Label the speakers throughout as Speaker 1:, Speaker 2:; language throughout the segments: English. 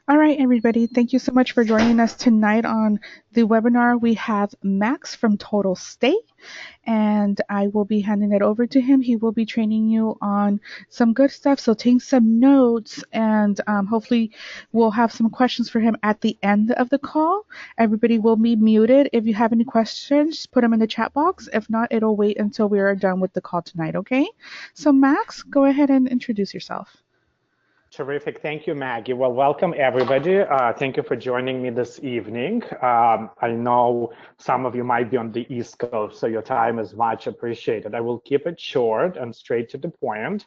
Speaker 1: All right, everybody. Thank you so much for joining us tonight on the webinar. We have Max from Total State, and I will be handing it over to him. He will be training you on some good stuff. So take some notes, and hopefully, we'll have some questions for him at the end of the call. Everybody will be muted. If you have any questions, put them in the chat box. If not, it'll wait until we are done with the call tonight, okay? So, Max, go ahead and introduce yourself.
Speaker 2: Terrific. Thank you, Maggie. Well, welcome everybody. Thank you for joining me this evening. I know some of you might be on the East Coast, so your time is much appreciated. I will keep it short and straight to the point,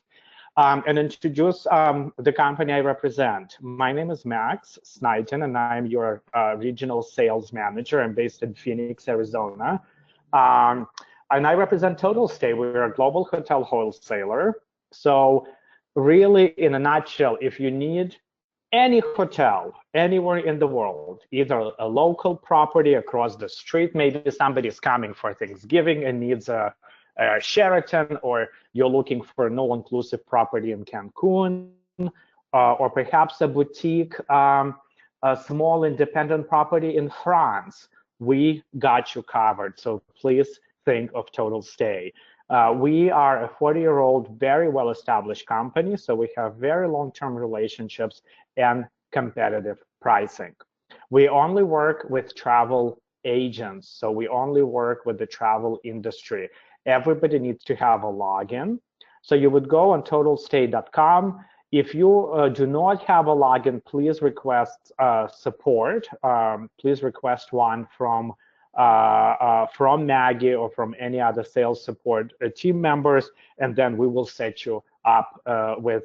Speaker 2: and introduce the company I represent. My name is Max Snytin, and I'm your regional sales manager. I'm based in Phoenix, Arizona. And I represent Total Stay. We're a global hotel wholesaler. So really, in a nutshell, if you need any hotel anywhere in the world, either a local property across the street, maybe somebody's coming for Thanksgiving and needs a Sheraton, or you're looking for an all-inclusive property in Cancun, or perhaps a boutique, a small independent property in France, we got you covered. So please think of Total Stay. We are a 40-year-old, very well-established company, so we have very long-term relationships and competitive pricing. We only work with travel agents, so we only work with the travel industry. Everybody needs to have a login. So you would go on totalstay.com. If you do not have a login, please request support. Please request one from Maggie or from any other sales support team members, and then we will set you up with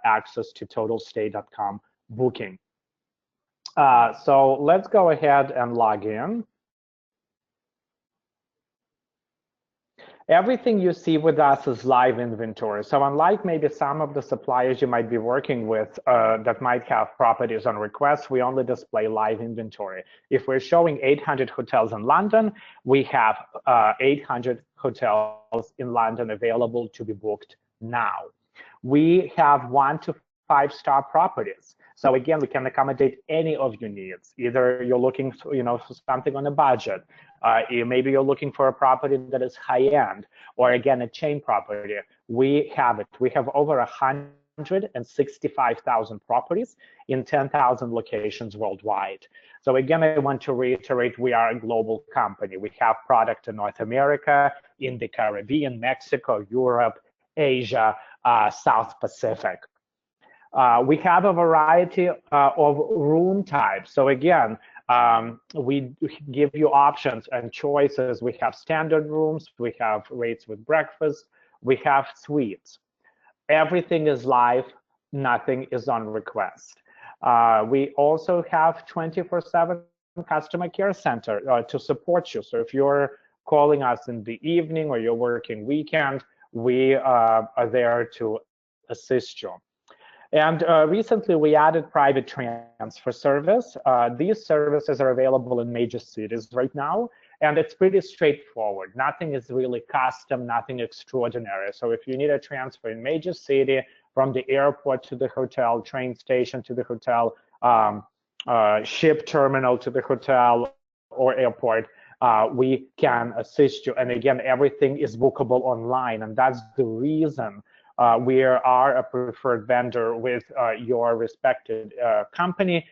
Speaker 2: access to totalstay.com booking. So let's go ahead and log in. Everything you see with us is live inventory. So unlike maybe some of the suppliers you might be working with that might have properties on request, we only display live inventory. If we're showing 800 hotels in London, we have 800 hotels in London available to be booked now. We have 1 to 5-star properties. So again, we can accommodate any of your needs. Either you're looking for, for something on a budget, maybe you're looking for a property that is high-end, or again, a chain property. We have it. We have over 165,000 properties in 10,000 locations worldwide. So again, I want to reiterate, we are a global company. We have product in North America, in the Caribbean, Mexico, Europe, Asia, South Pacific. We have a variety of room types. So again, we give you options and choices. We have standard rooms, we have rates with breakfast, we have suites. Everything is live, nothing is on request. We also have 24/7 customer care center to support you. So if you're calling us in the evening or you're working weekend, we are there to assist you. And recently, we added private transfer service. These services are available in major cities right now, and it's pretty straightforward. Nothing is really custom, nothing extraordinary. So if you need a transfer in major city, from the airport to the hotel, train station to the hotel, ship terminal to the hotel or airport, we can assist you. And again, everything is bookable online, and that's the reason we are a preferred vendor with your respected company,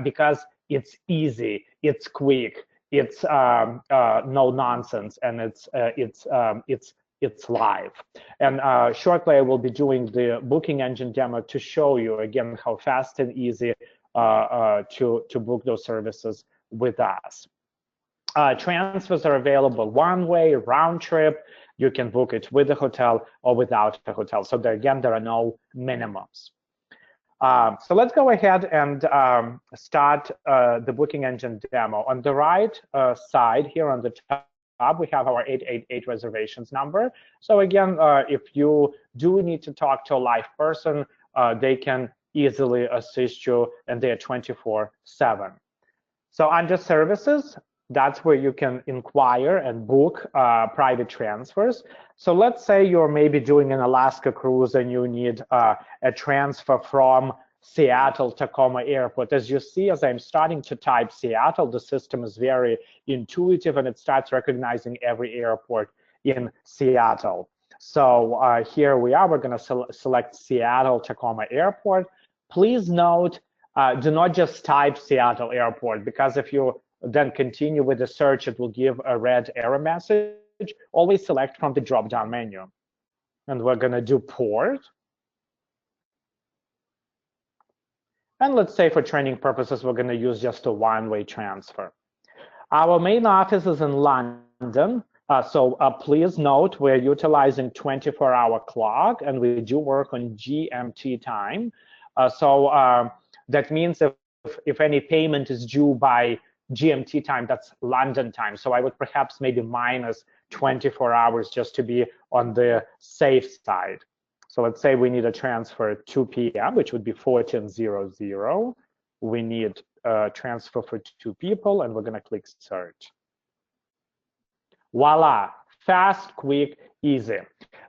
Speaker 2: because it's easy, it's quick, it's no nonsense, and it's live. And shortly, I will be doing the booking engine demo to show you again how fast and easy to book those services with us. Transfers are available one way, round trip. You can book it with a hotel or without a hotel. So there, again, there are no minimums. So let's go ahead and start the booking engine demo. On the right side here on the top, we have our 888 reservations number. So again, if you do need to talk to a live person, they can easily assist you, and they are 24/7. So under services, that's where you can inquire and book private transfers. So let's say you're maybe doing an Alaska cruise and you need a transfer from Seattle Tacoma Airport. As you see, as I'm starting to type Seattle, the system is very intuitive and it starts recognizing every airport in Seattle. So here we are, we're going to select Seattle Tacoma Airport. Please note, do not just type Seattle Airport, because if you then continue with the search, it will give a red error message. Always select from the drop-down menu. And we're going to do port. And let's say for training purposes, we're going to use just a one-way transfer. Our main office is in London. So please note, we're utilizing 24-hour clock, and we do work on GMT time. So that means if any payment is due by GMT time, that's London time. So I would perhaps maybe minus 24 hours just to be on the safe side. So let's say we need a transfer at 2 p.m., which would be 14:00. We need a transfer for 2 people, and we're going to click search. Voila, fast, quick, easy.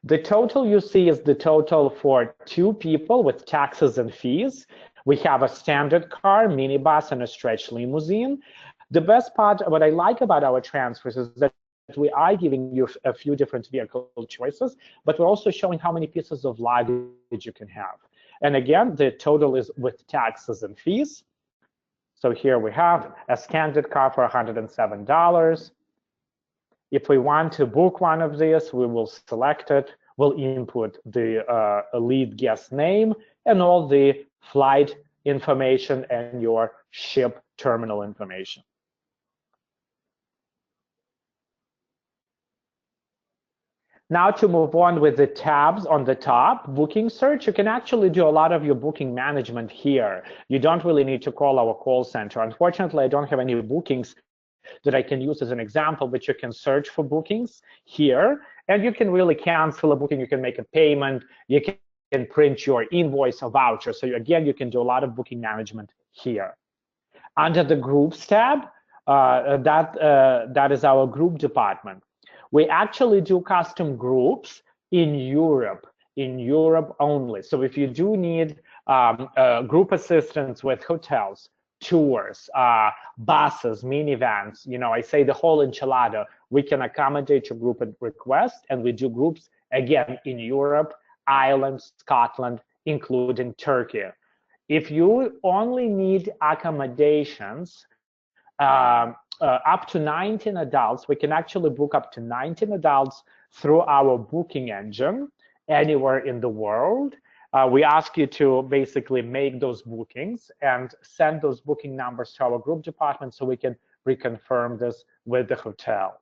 Speaker 2: The total you see is the total for 2 people with taxes and fees. We have a standard car, minibus, and a stretch limousine. The best part, what I like about our transfers is that we are giving you a few different vehicle choices, but we're also showing how many pieces of luggage you can have. And again, the total is with taxes and fees. So here we have a standard car for $107. If we want to book one of these, we will select it. We'll input the lead guest name and all the flight information and your ship terminal information. Now to move on with the tabs on the top, booking search, you can actually do a lot of your booking management here. You don't really need to call our call center. Unfortunately, I don't have any bookings that I can use as an example, but you can search for bookings here, and you can really cancel a booking, you can make a payment, you can print your invoice or voucher. So again, you can do a lot of booking management here. Under the groups tab, that is our group department. We actually do custom groups in Europe only. So if you do need group assistance with hotels, tours, buses, minivans, I say the whole enchilada, we can accommodate your group request, and we do groups, again, in Europe, Ireland, Scotland, including Turkey. If you only need accommodations, up to 19 adults, we can actually book up to 19 adults through our booking engine anywhere in the world. We ask you to basically make those bookings and send those booking numbers to our group department so we can reconfirm this with the hotel.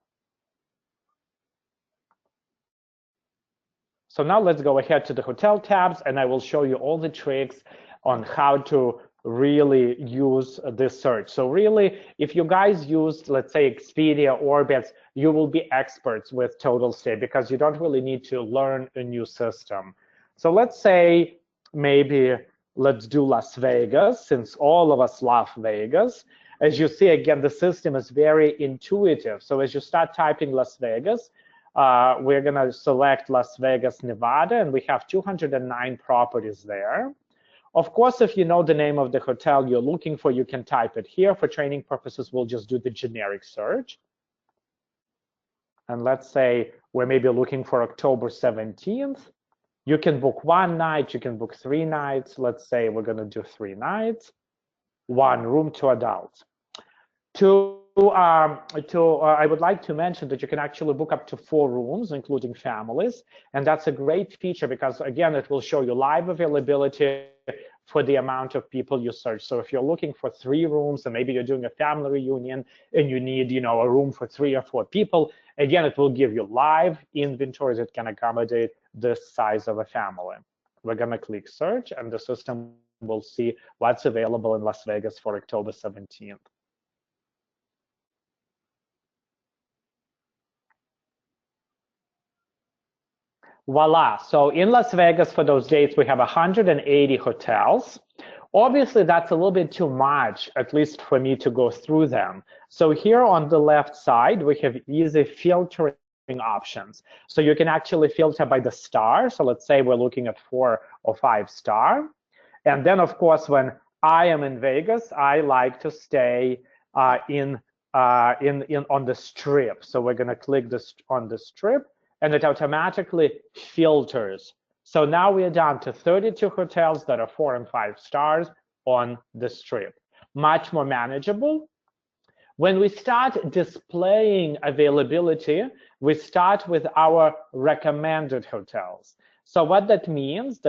Speaker 2: So now let's go ahead to the hotel tabs, and I will show you all the tricks on how to really use this search. So really, if you guys use, let's say, Expedia, Orbitz, you will be experts with Total Stay because you don't really need to learn a new system. So let's say maybe let's do Las Vegas, since all of us love Vegas. As you see, again, the system is very intuitive. So as you start typing Las Vegas, we're going to select Las Vegas, Nevada, and we have 209 properties there. Of course, if you know the name of the hotel you're looking for, you can type it here. For training purposes, we'll just do the generic search. And let's say we're maybe looking for October 17th. You can book 1 night, you can book 3 nights. Let's say we're going to do 3 nights, 1 room, 2 adults. I would like to mention that you can actually book up to 4 rooms, including families. And that's a great feature because, again, it will show you live availability for the amount of people you search. So if you're looking for 3 rooms and maybe you're doing a family reunion and you need, a room for 3 or 4 people, again, it will give you live inventory that can accommodate this size of a family. We're going to click search, and the system will see what's available in Las Vegas for October 17th. Voila. So in Las Vegas for those dates, we have 180 hotels. Obviously, that's a little bit too much, at least for me to go through them. So here on the left side, we have easy filtering options. So you can actually filter by the star. So let's say we're looking at 4 or 5 star. And then, of course, when I am in Vegas, I like to stay on the strip. So we're going to click this on the strip, and it automatically filters. So now we are down to 32 hotels that are 4 and 5 stars on the strip. Much more manageable. When we start displaying availability, we start with our recommended hotels. So what that means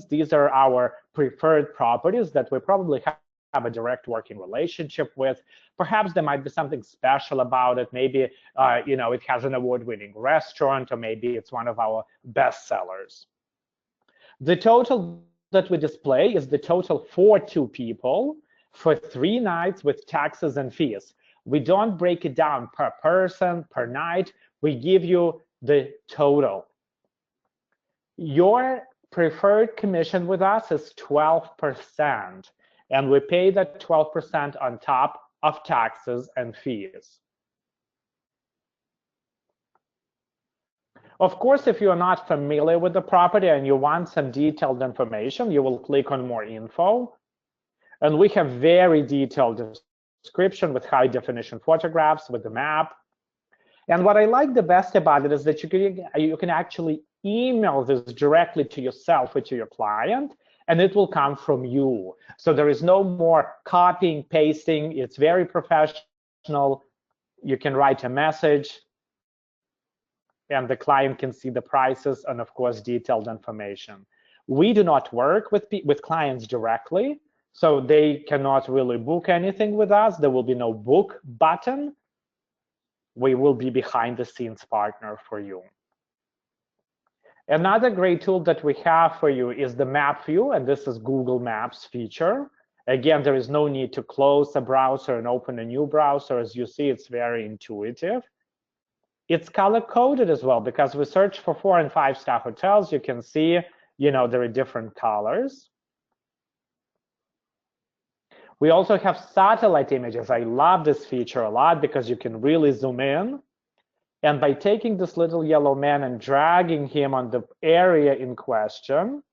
Speaker 2: these are our preferred properties that we probably have a direct working relationship with. Perhaps there might be something special about it. Maybe it has an award-winning restaurant, or maybe it's one of our best sellers. The total that we display is the total for 2 people for 3 nights with taxes and fees. We don't break it down per person, per night. We give you the total. Your preferred commission with us is 12%, and we pay that 12% on top of taxes and fees. Of course, if you're not familiar with the property and you want some detailed information, you will click on more info. And we have very detailed description with high definition photographs with the map. And what I like the best about it is that you can actually email this directly to yourself or to your client, and it will come from you. So there is no more copying, pasting. It's very professional. You can write a message, and the client can see the prices and, of course, detailed information. We do not work with clients directly, so they cannot really book anything with us. There will be no book button. We will be behind the scenes partner for you. Another great tool that we have for you is the map view, and this is Google Maps feature. Again, there is no need to close a browser and open a new browser. As you see, it's very intuitive. It's color-coded as well, because we search for 4 and 5 star hotels. You can see, there are different colors. We also have satellite images. I love this feature a lot because you can really zoom in. And by taking this little yellow man and dragging him on the area in question,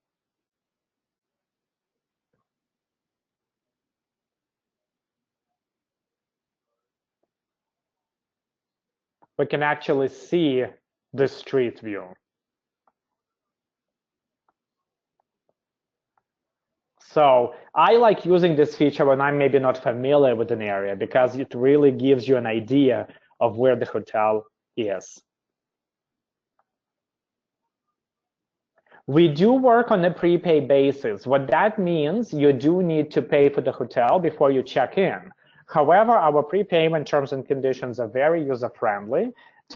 Speaker 2: we can actually see the street view. So I like using this feature when I'm maybe not familiar with an area, because it really gives you an idea of where the hotel is. We do work on a prepaid basis. What that means, you do need to pay for the hotel before you check in. However, our prepayment terms and conditions are very user-friendly.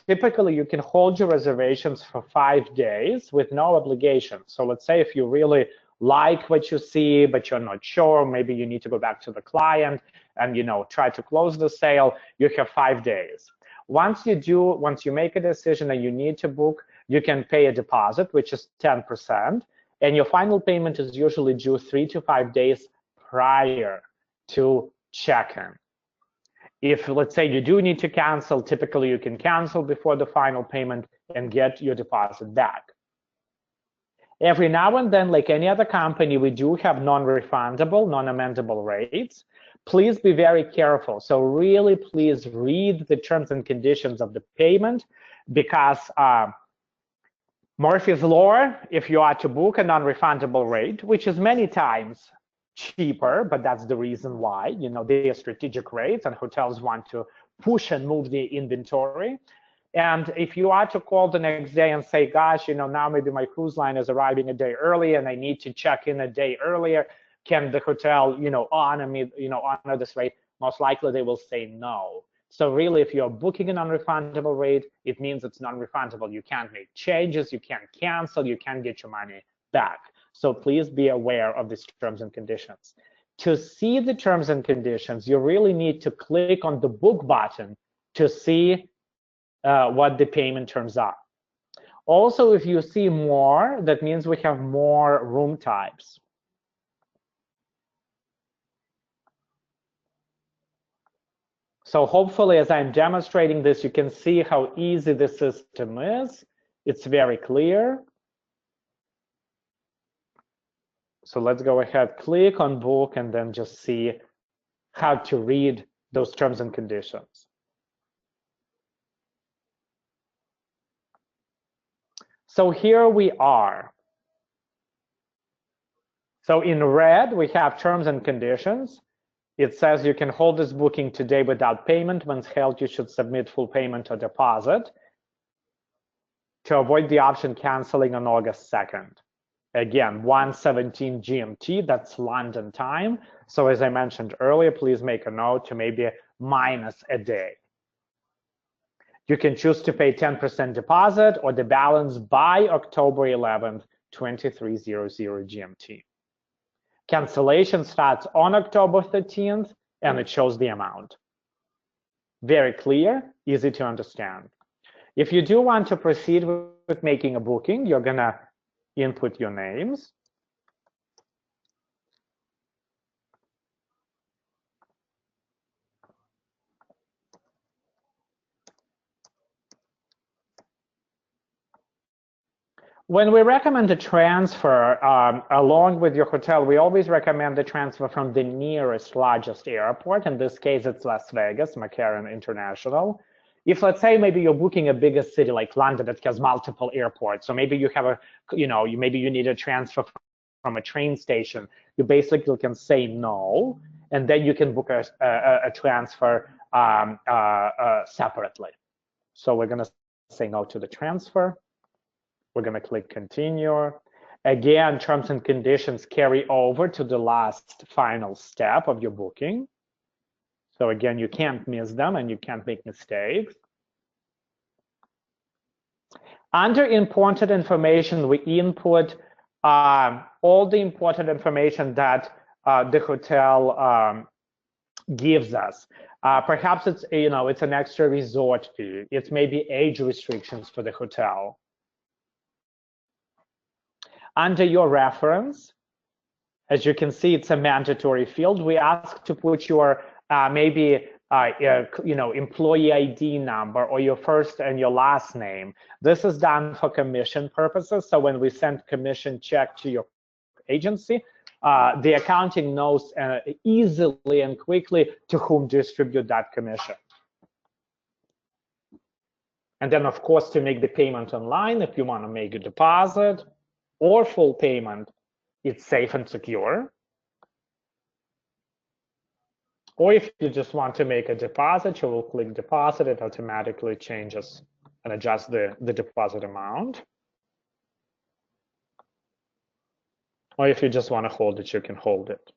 Speaker 2: Typically, you can hold your reservations for 5 days with no obligation. So let's say if you really like what you see, but you're not sure, maybe you need to go back to the client and try to close the sale, you have 5 days. Once you make a decision and you need to book, you can pay a deposit, which is 10%, and your final payment is usually due 3 to 5 days prior to check-in. If, let's say, you do need to cancel, typically you can cancel before the final payment and get your deposit back. Every now and then, like any other company, we do have non-refundable, non-amendable rates. Please be very careful. So really, please read the terms and conditions of the payment, because Murphy's Law, if you are to book a non-refundable rate, which is many times cheaper, but that's the reason why, they are strategic rates and hotels want to push and move the inventory. And if you are to call the next day and say, gosh, now maybe my cruise line is arriving a day early and I need to check in a day earlier, can the hotel, honor me, honor this rate? Most likely they will say no. So really, if you're booking a non-refundable rate, it means it's non-refundable. You can't make changes, you can't cancel, you can't get your money back. So please be aware of these terms and conditions. To see the terms and conditions, you really need to click on the book button to see what the payment terms are. Also, if you see more, that means we have more room types. So hopefully, as I'm demonstrating this, you can see how easy the system is. It's very clear. So let's go ahead, click on book, and then just see how to read those terms and conditions. So here we are. So in red, we have terms and conditions. It says you can hold this booking today without payment. Once held, you should submit full payment or deposit to avoid the option canceling on August 2nd. Again, 1:17 GMT, that's London time. So as I mentioned earlier, please make a note to maybe minus a day. You can choose to pay 10% deposit or the balance by October 11th, 2300 GMT. Cancellation starts on October 13th, and it shows the amount. Very clear, easy to understand. If you do want to proceed with making a booking, you're gonna input your names. When we recommend a transfer along with your hotel, we always recommend the transfer from the nearest largest airport. In this case, it's Las Vegas, McCarran International. If let's say maybe you're booking a bigger city like London that has multiple airports, so maybe you have a, maybe you need a transfer from a train station, you basically can say no, and then you can book a transfer separately. So we're gonna say no to the transfer. We're going to click continue. Again, terms and conditions carry over to the last final step of your booking. So again, you can't miss them and you can't make mistakes. Under important information, we input all the important information that the hotel gives us. Perhaps it's, it's an extra resort fee. It's maybe age restrictions for the hotel. Under your reference, as you can see, it's a mandatory field. We ask to put your maybe employee ID number or your first and your last name. This is done for commission purposes. So when we send commission check to your agency, the accounting knows easily and quickly to whom distribute that commission. And then, of course, to make the payment online, if you want to make a deposit or full payment, it's safe and secure. Or if you just want to make a deposit, you will click deposit, it automatically changes and adjusts the deposit amount. Or if you just want to hold it, you can hold it.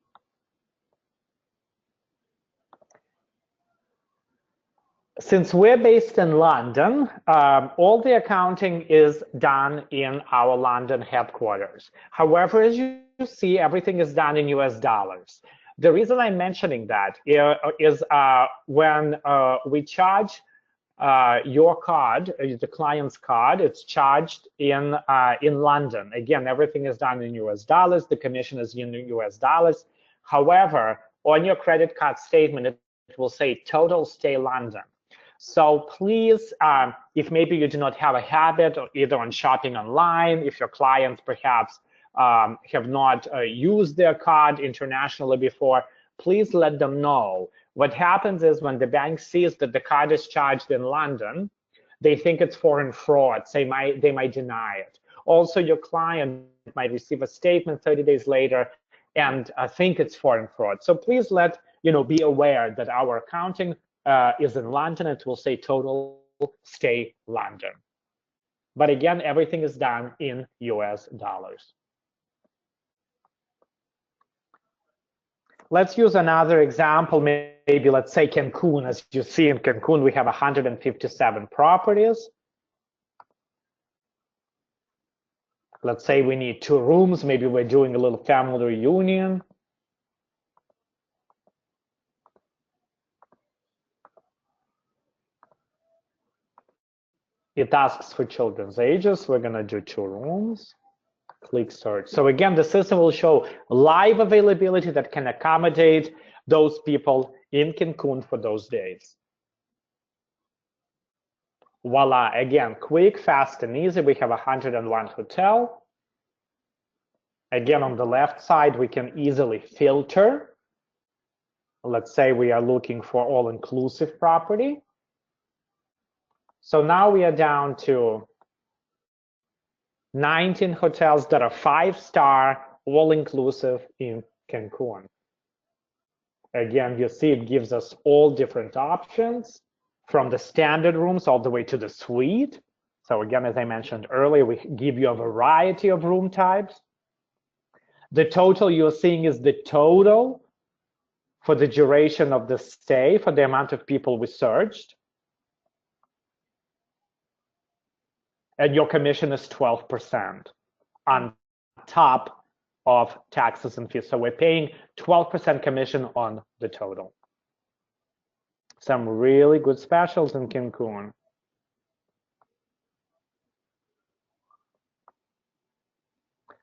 Speaker 2: Since we're based in London, all the accounting is done in our London headquarters. However, as you see, everything is done in US dollars. The reason I'm mentioning that is when we charge your card, the client's card, it's charged in London. Again, everything is done in US dollars. The commission is in US dollars. However, on your credit card statement, it will say total stay London. So please, if maybe you do not have a habit or either on shopping online, if your clients perhaps have not used their card internationally before, please let them know. What happens is when the bank sees that the card is charged in London, they think it's foreign fraud, they might deny it. Also, your client might receive a statement 30 days later and think it's foreign fraud. So please be aware that our accounting is in London. It will say total stay London. But again, everything is done in US dollars. Let's use another example, maybe let's say Cancun. As you see in Cancun, we have 157 properties. Let's say we need 2 rooms, maybe we're doing a little family reunion. It asks for children's ages. We're gonna do 2 rooms. Click search. So again, the system will show live availability that can accommodate those people in Cancun for those days. Voila, again, quick, fast, and easy. We have 101 hotel. Again, on the left side, we can easily filter. Let's say we are looking for all-inclusive property. So now we are down to 19 hotels that are 5-star, all-inclusive in Cancun. Again, you see it gives us all different options from the standard rooms all the way to the suite. So again, as I mentioned earlier, we give you a variety of room types. The total you're seeing is the total for the duration of the stay, for the amount of people we searched. And your commission is 12% on top of taxes and fees. So we're paying 12% commission on the total. Some really good specials in Cancun.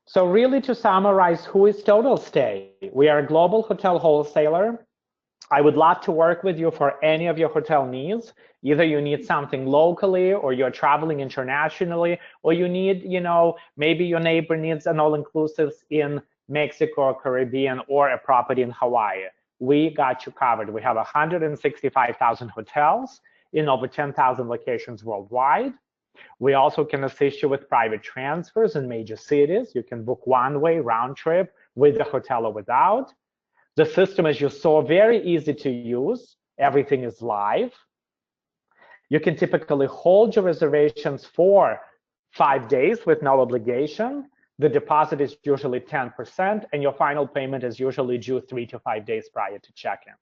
Speaker 2: So really, to summarize, who is Total Stay? We are a global hotel wholesaler. I would love to work with you for any of your hotel needs. Either you need something locally, or you're traveling internationally, or you need, maybe your neighbor needs an all-inclusive in Mexico or Caribbean, or a property in Hawaii. We got you covered. We have 165,000 hotels in over 10,000 locations worldwide. We also can assist you with private transfers in major cities. You can book one-way round trip with the hotel or without. The system, as you saw, very easy to use. Everything is live. You can typically hold your reservations for 5 days with no obligation. The deposit is usually 10%, and your final payment is usually due 3 to 5 days prior to check-in.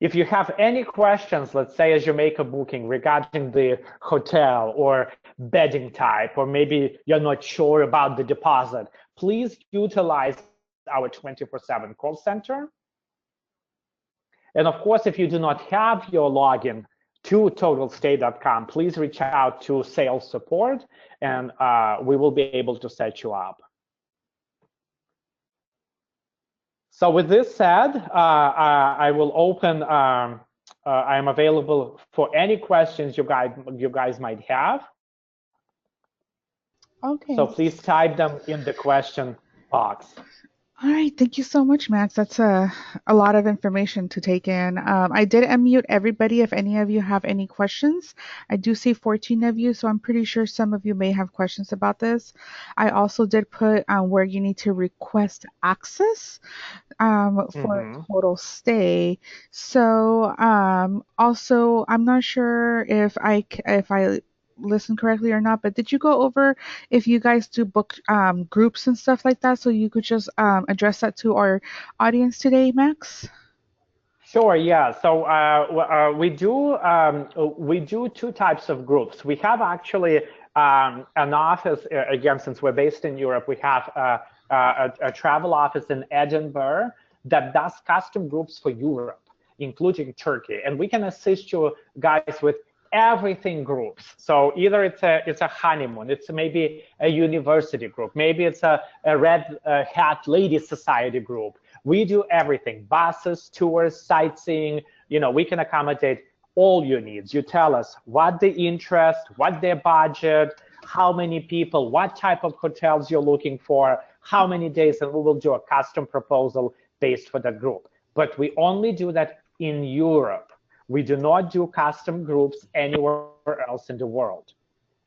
Speaker 2: If you have any questions, let's say as you make a booking regarding the hotel or bedding type, or maybe you're not sure about the deposit, please utilize our 24/7 call center. And of course, if you do not have your login to totalstay.com, please reach out to sales support, and we will be able to set you up. So with this said, I will open, I am available for any questions you guys might have.
Speaker 1: Okay.
Speaker 2: So please type them in the question box.
Speaker 1: All right, thank you so much, Max. That's a lot of information to take in. I did unmute everybody if any of you have any questions. I do see 14 of you, so I'm pretty sure some of you may have questions about this. I also did put where you need to request access for Total Stay. So also, I'm not sure if I listen correctly or not, but did you go over if you guys do book groups and stuff like that, so you could just address that to our audience today, Max?
Speaker 2: Sure, yeah. So we do two types of groups. We have actually an office, again, since we're based in Europe, we have a travel office in Edinburgh that does custom groups for Europe, including Turkey. And we can assist you guys with everything groups. So either it's a honeymoon, it's maybe a university group, maybe it's a Red Hat Ladies Society group. We do everything: buses, tours, sightseeing. We can accommodate all your needs. You tell us what the interest, what their budget, how many people, what type of hotels you're looking for, how many days, and we will do a custom proposal based for that group. But we only do that in Europe. We do not do custom groups anywhere else in the world.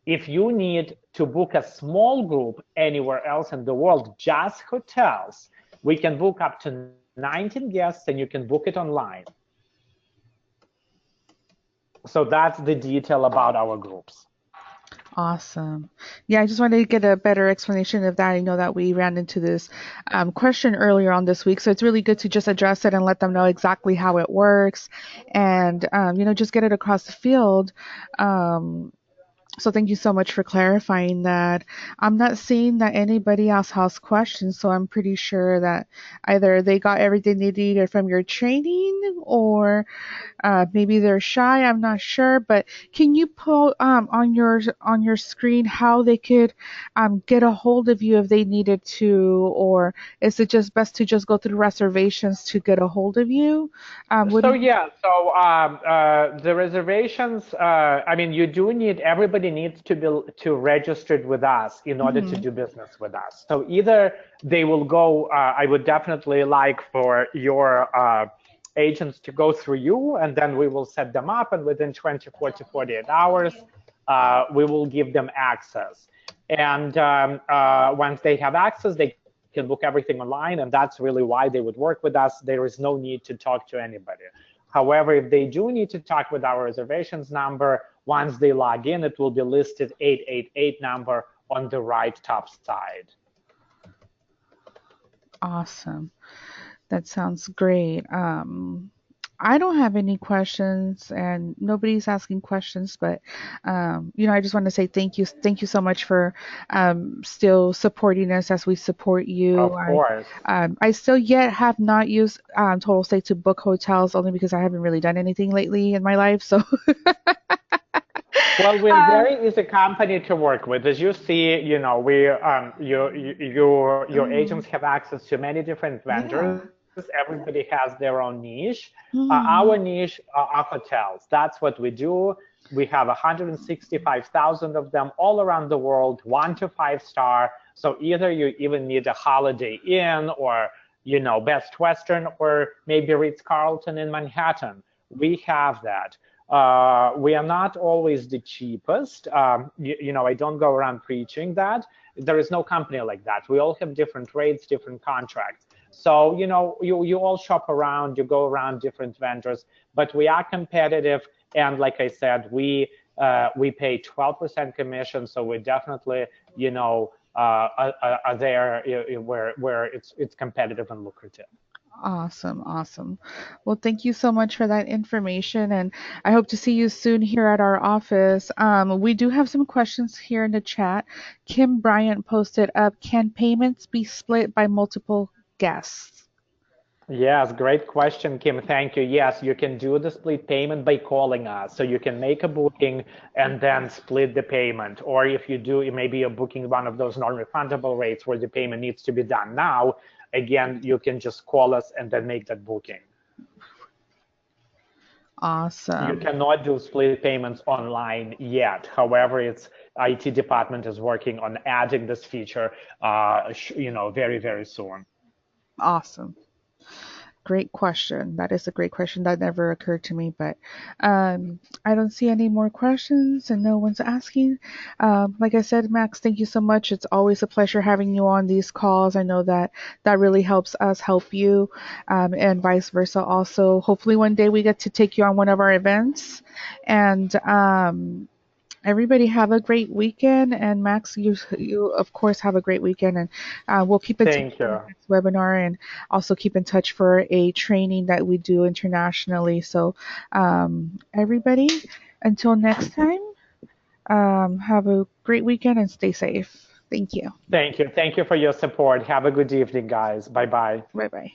Speaker 2: If you need to book a small group anywhere else in the world, just hotels, we can book up to 19 guests, and you can book it online. So that's the detail about our groups.
Speaker 1: Awesome. Yeah, I just wanted to get a better explanation of that. I know that we ran into this question earlier on this week, so it's really good to just address it and let them know exactly how it works, and just get it across the field. So thank you so much for clarifying that. I'm not seeing that anybody else has questions, so I'm pretty sure that either they got everything they needed from your training, or maybe they're shy. I'm not sure, but can you put on your screen how they could get a hold of you if they needed to, or is it just best to just go through reservations to get a hold of you? What do
Speaker 2: So
Speaker 1: you?
Speaker 2: yeah, so the reservations. I mean, you do need everybody needs to be to registered with us in order to
Speaker 1: Mhm.
Speaker 2: do business with us. So either they will go. I would definitely like for your agents to go through you, and then we will set them up, and within 24 to 48 hours, we will give them access. And once they have access, they can book everything online, and that's really why they would work with us. There is no need to talk to anybody. However, if they do need to talk with our reservations number, once they log in, it will be listed 888 number on the right top side.
Speaker 1: Awesome. That sounds great. I don't have any questions, and nobody's asking questions, but I just want to say thank you so much for still supporting us as we support you.
Speaker 2: Of course.
Speaker 1: I still yet have not used Total State to book hotels, only because I haven't really done anything lately in my life. So,
Speaker 2: Well, we're a
Speaker 1: uh,
Speaker 2: very easy company to work with. As you see, your
Speaker 1: mm,
Speaker 2: agents have access to many different
Speaker 1: yeah.
Speaker 2: vendors. Everybody has their own niche. Our
Speaker 1: Mm,
Speaker 2: niche are hotels. That's what we do. We have 165,000 of them all around the world, 1 to 5 star. So either you even need a Holiday Inn or Best Western or maybe Ritz-Carlton in Manhattan. We have that. We are not always the cheapest. I don't go around preaching that. There is no company like that. We all have different rates, different contracts. So, you all shop around, you go around different vendors, but we are competitive. And like I said, we pay 12% commission. So we definitely, are there where it's competitive and lucrative.
Speaker 1: awesome, awesome. Well, thank you so much for that information, and I hope to see you soon here at our office. We do have some questions here in the chat. Kim Bryant posted up, can payments be split by multiple guests?
Speaker 2: Yes, great question, Kim. Thank you. Yes, you can do the split payment by calling us. So you can make a booking and then split the payment. Or if you do, maybe you're booking one of those non-refundable rates where the payment needs to be done now. Again, you can just call us and then make that booking. You
Speaker 1: Awesome.
Speaker 2: cannot do split payments online yet. However, its IT department is working on adding this feature, very, very soon.
Speaker 1: Awesome. Great question. That is a great question. That never occurred to me, but I don't see any more questions and no one's asking. Like I said, Max, thank you so much. It's always a pleasure having you on these calls. I know that that really helps us help you, and vice versa. Also, hopefully one day we get to take you on one of our events. And everybody have a great weekend, and Max, you of course have a great weekend, and we'll keep in touch
Speaker 2: Thank
Speaker 1: for the
Speaker 2: you.
Speaker 1: next webinar, and also keep in touch for a training that we do internationally. So, everybody, until next time, have a great weekend and stay safe. Thank you.
Speaker 2: Thank you. Thank you for your support. Have a good evening, guys. Bye bye.
Speaker 1: Bye bye.